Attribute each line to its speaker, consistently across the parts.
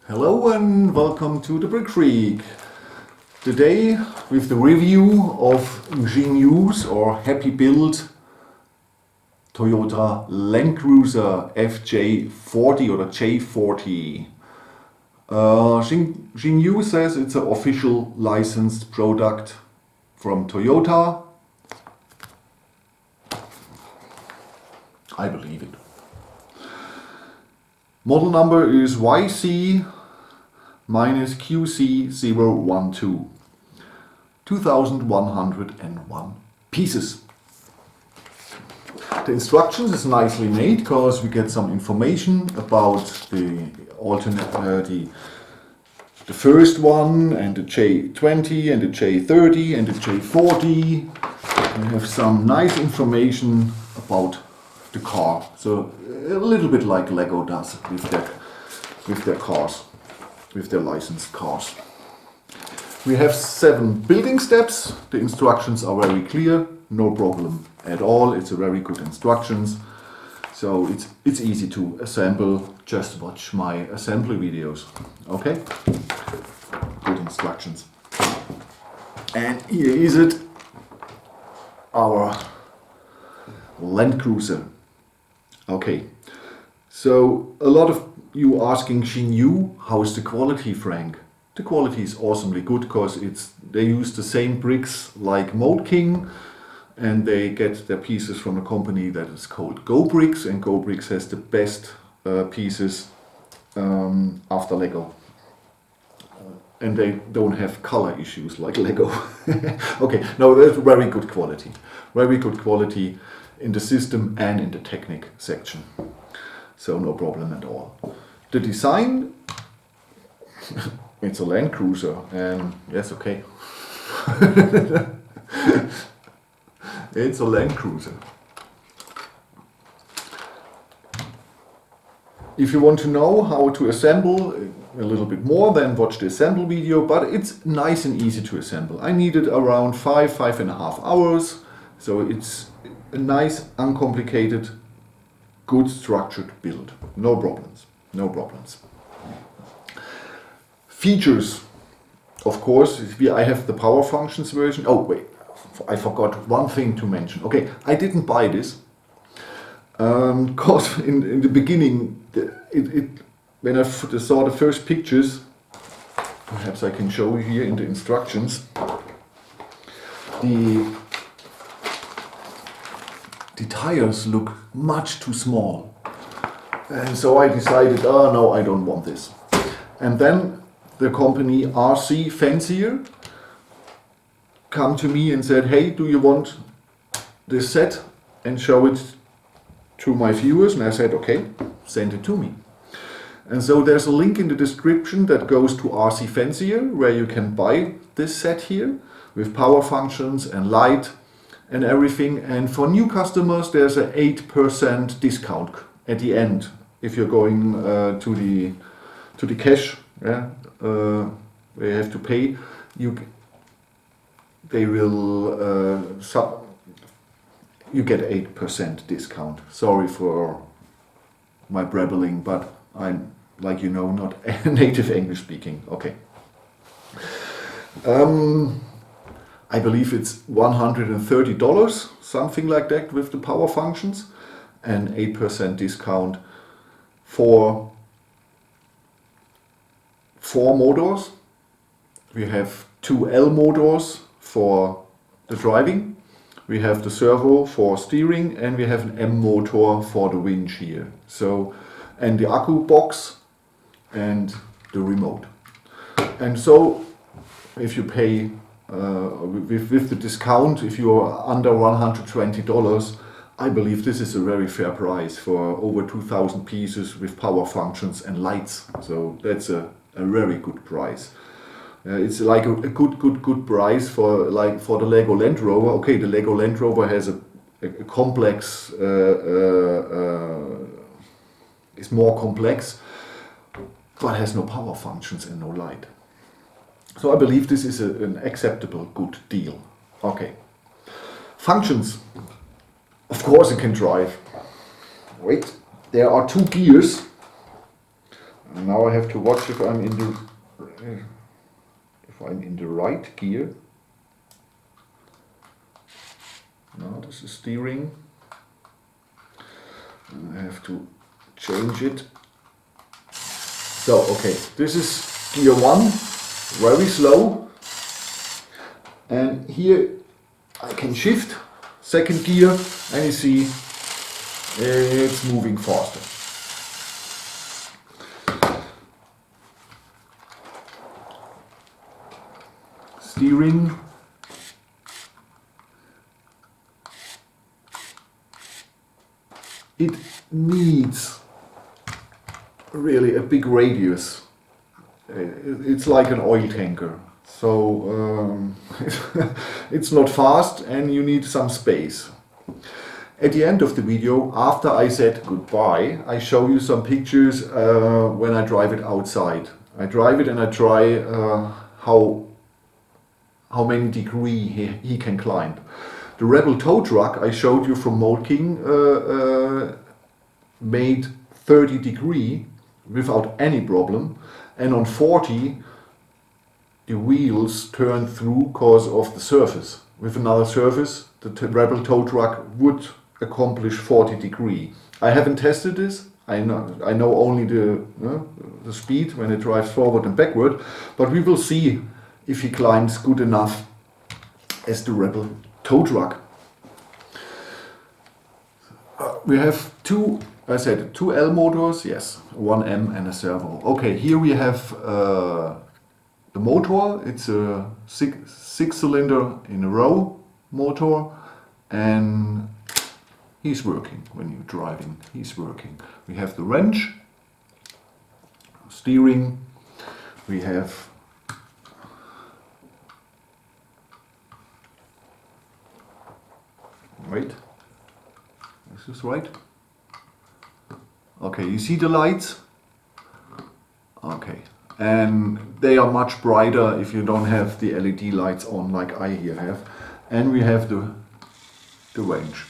Speaker 1: Hello and welcome to the Brick Creek. Today with the review of Xinyu's or Happy Build Toyota Landcruiser FJ40 or the J40. Xinyu says it's an official licensed product from Toyota. I believe it. Model number is YC-QC012. 2101 pieces. The instructions is nicely made because we get some information about the the first one and the J20 and the J30 and the J40. We have some nice information about the car, so a little bit like Lego does with their cars, with their licensed cars. We have 7 building steps. The instructions are very clear, no problem at all. It's a very good instructions, so it's easy to assemble. Just watch my assembly videos. Okay, good instructions. And here is it, our Landcruiser. Okay, so a lot of you asking Xinyu, how is the quality, Frank? The quality is awesomely good because they use the same bricks like Mold King, and they get their pieces from a company that is called Go Bricks, and Go Bricks has the best pieces after Lego. And they don't have color issues like Lego. Okay, no, that's very good quality. Very good quality in the system and in the technic section. So no problem at all. The design, it's a Landcruiser, and yes, okay. It's a Landcruiser. If you want to know how to assemble a little bit more, then watch the assemble video, but it's nice and easy to assemble. I needed around 5.5 hours, so it's a nice, uncomplicated, good structured build. No problems, no problems. Features, of course, I have the power functions version. Oh wait, I forgot one thing to mention. Okay, I didn't buy this because in the beginning, when I saw the first pictures, perhaps I can show you here in the instructions, the tires look much too small, and so I decided, oh no, I don't want this. And then the company RC Fancier come to me and said, hey, do you want this set and show it to my viewers? And I said, okay, send it to me. And so there's a link in the description that goes to RC Fancier, where you can buy this set here with power functions and light and everything. And for new customers, there's an 8% discount at the end. If you're going to the cash, yeah, where you have to pay, they will you get 8% discount. Sorry for my brabbling, but I'm, like you know, not native English speaking. Okay. I believe it's $130, something like that, with the power functions, and 8% discount for 4 motors. We have 2 L motors for the driving. We have the servo for steering, and we have an M motor for the winch here. So, and the accu box and the remote. And so, if you pay with the discount, if you are under $120, I believe this is a very fair price for over 2,000 pieces with power functions and lights. So that's a very good price. It's like a good price for the Lego Land Rover. Okay, the Lego Land Rover has a complex, is more complex, but has no power functions and no light. So I believe this is an acceptable, good deal. Okay. Functions. Of course it can drive. Wait, there are 2 gears. Now I have to watch if I'm in the right gear. Now this is steering. I have to change it. So okay, this is gear 1, very slow. And here I can shift, second gear, and you see it's moving faster. Steering. It needs really a big radius. It's like an oil tanker. So it's not fast and you need some space. At the end of the video, after I said goodbye, I show you some pictures when I drive it outside. I drive it and I try how many degrees he can climb. The Rebel tow truck I showed you from Mold King made 30 degrees without any problem, and on 40 the wheels turned through because of the surface. With another surface, the Rebel tow truck would accomplish 40 degrees. I haven't tested this. I know only the speed when it drives forward and backward, but we will see if he climbs good enough as the Rebel tow truck. We have two L motors, yes, one M and a servo. Okay, here we have the motor. It's a six cylinder in a row motor, and he's working when you're driving. He's working. We have the wrench, steering. We have wait. Is this right? Okay, you see the lights? Okay, and they are much brighter if you don't have the LED lights on like I here have. And we have the wrench.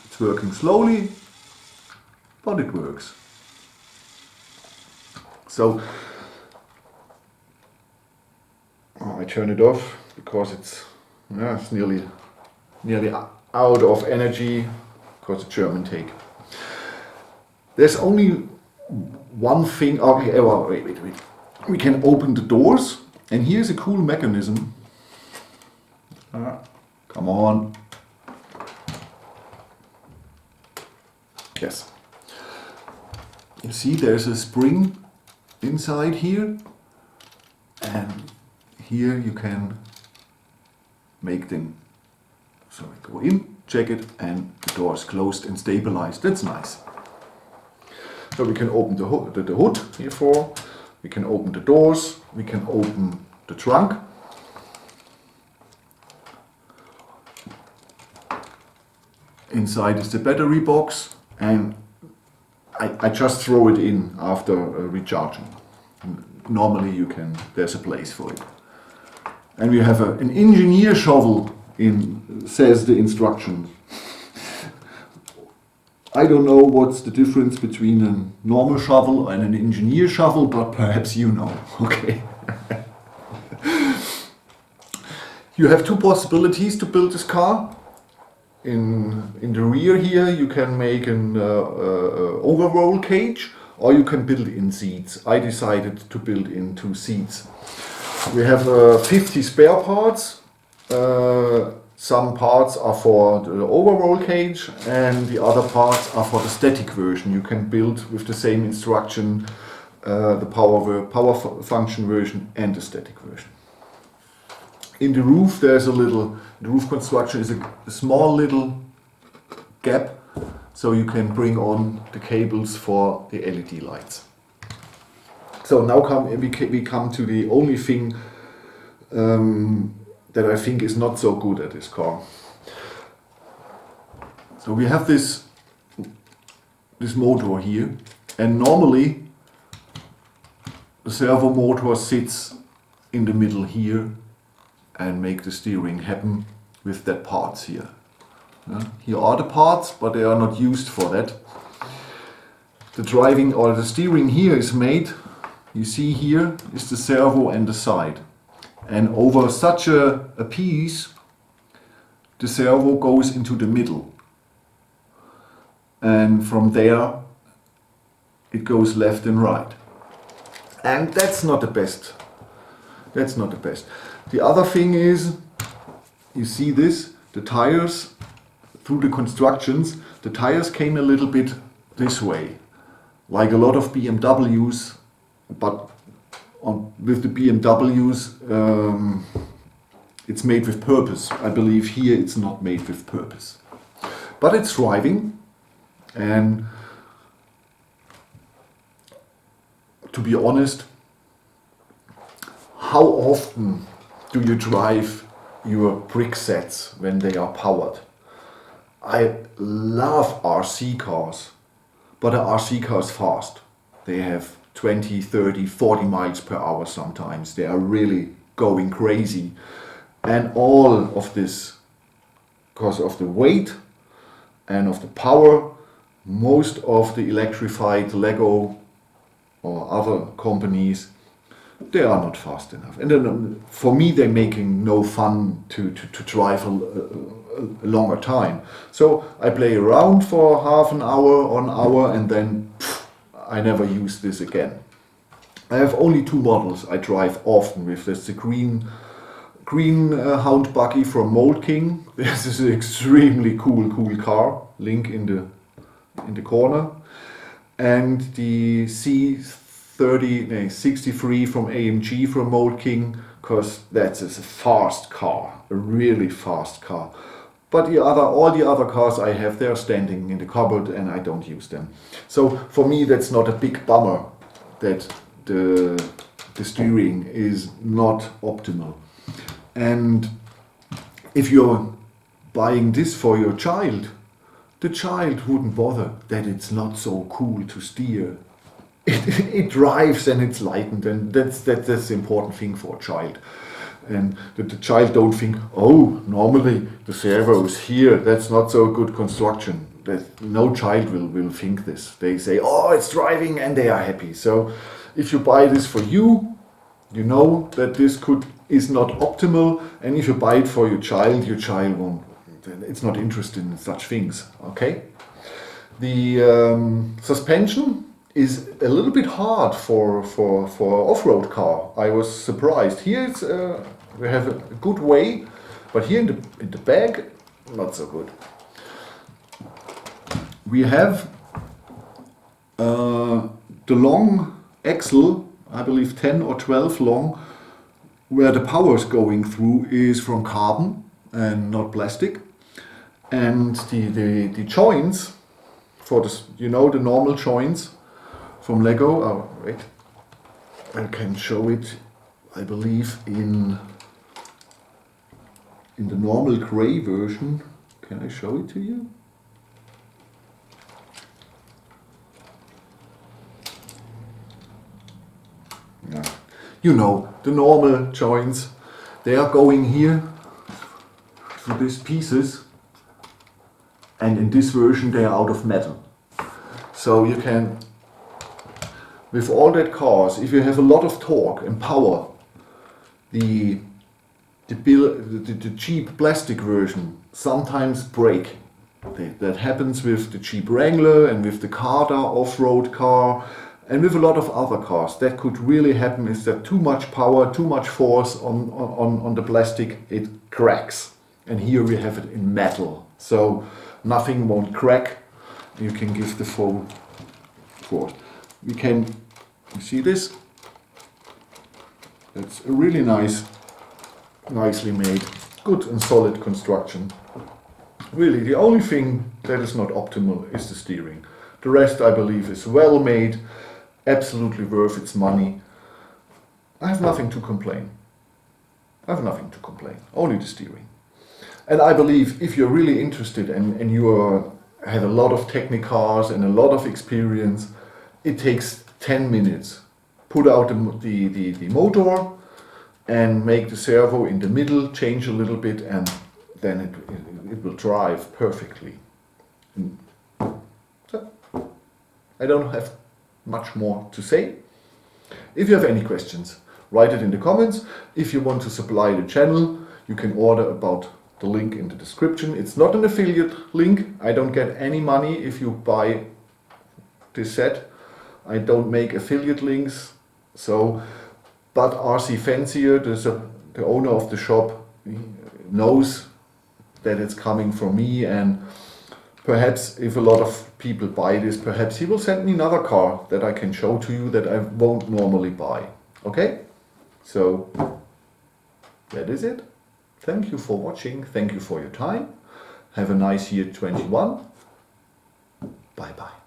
Speaker 1: It's working slowly, but it works. So I turn it off because it's nearly out of energy because the German take. There's only one thing. Okay, wait. We can open the doors, and here's a cool mechanism. Come on. Yes. You see, there's a spring inside here, and here you can make them. So we go in, check it, and the door is closed and stabilized. That's nice. So we can open the hood here for. We can open the doors. We can open the trunk. Inside is the battery box, and I just throw it in after recharging. Normally there's a place for it. And we have an engineer shovel says the instructions. I don't know what's the difference between a normal shovel and an engineer shovel, but perhaps you know. Okay. You have two possibilities to build this car. In the rear here you can make an overroll cage, or you can build in seats. I decided to build in 2 seats. We have 50 spare parts. Some parts are for the overroll cage and the other parts are for the static version. You can build with the same instruction the power function version and the static version. In the roof there's the roof construction is a small little gap, so you can bring on the cables for the LED lights. So now we come to the only thing that I think is not so good at this car. So we have this motor here, and normally the servo motor sits in the middle here and make the steering happen with that parts here. Here are the parts, but they are not used for that. the driving or the steering here is made, you see here is the servo and the side. And over such a piece, the servo goes into the middle. And from there, it goes left and right. And that's not the best. That's not the best. The other thing is, you see this, the tires, through the constructions, the tires came a little bit this way. Like a lot of BMWs, but with the BMWs, it's made with purpose. I believe here it's not made with purpose. But it's driving, and to be honest, how often do you drive your brick sets when they are powered? I love RC cars, but an RC car is fast. They have 20, 30, 40 miles per hour sometimes. They are really going crazy. And all of this, because of the weight and of the power, most of the electrified Lego or other companies, they are not fast enough. And then, for me, they're making no fun to drive a longer time. So I play around for half an hour or an hour, and then I never use this again. I have only 2 models I drive often with. That's the green Hound buggy from Mold King. This is an extremely cool car. Link in the corner. And the C63 from AMG from Mold King, because that's a fast car, a really fast car. But all the other cars I have, they're standing in the cupboard and I don't use them. So for me, that's not a big bummer that the steering is not optimal. And if you're buying this for your child, the child wouldn't bother that it's not so cool to steer. It drives and it's lightened, and that's the important thing for a child. And that the child don't think, oh, normally the servo is here, that's not so good construction. That no child will think this. They say, oh, it's driving, and they are happy. So if you buy this for you, you know that this is not optimal, and if you buy it for your child won't. It's not interested in such things. Okay. The suspension is a little bit hard for off-road car. I was surprised. Here it's we have a good way, but here in the bag, not so good. We have the long axle, I believe 10 or 12 long, where the power is going through is from carbon and not plastic. And the joints for this, the normal joints from Lego. Oh, wait, I can show it. I believe in the normal gray version. Can I show it to you? Yeah. The normal joints, they are going here to these pieces, and in this version they are out of metal. So you can, with all that cars, if you have a lot of torque and power, the cheap plastic version sometimes break. That happens with the Jeep Wrangler and with the Carter off-road car, and with a lot of other cars. That could really happen, is that too much power, too much force on the plastic, it cracks. And here we have it in metal, so nothing won't crack. You can give the full force. You see this? It's a really nicely made, good and solid construction. Really, the only thing that is not optimal is the steering. The rest, I believe, is well made, absolutely worth its money. I have nothing to complain. Only the steering. And I believe if you're really interested and you have a lot of Technicars and a lot of experience, it takes 10 minutes. Put out the motor and make the servo in the middle, change a little bit, and then it will drive perfectly. So, I don't have much more to say. If you have any questions, write it in the comments. If you want to supply the channel, you can order about the link in the description. It's not an affiliate link. I don't get any money if you buy this set. I don't make affiliate links. So, but RC Fancier, the owner of the shop, knows that it's coming from me, and perhaps if a lot of people buy this, perhaps he will send me another car that I can show to you that I won't normally buy. Okay? So, that is it. Thank you for watching. Thank you for your time. Have a nice year 21. Bye bye.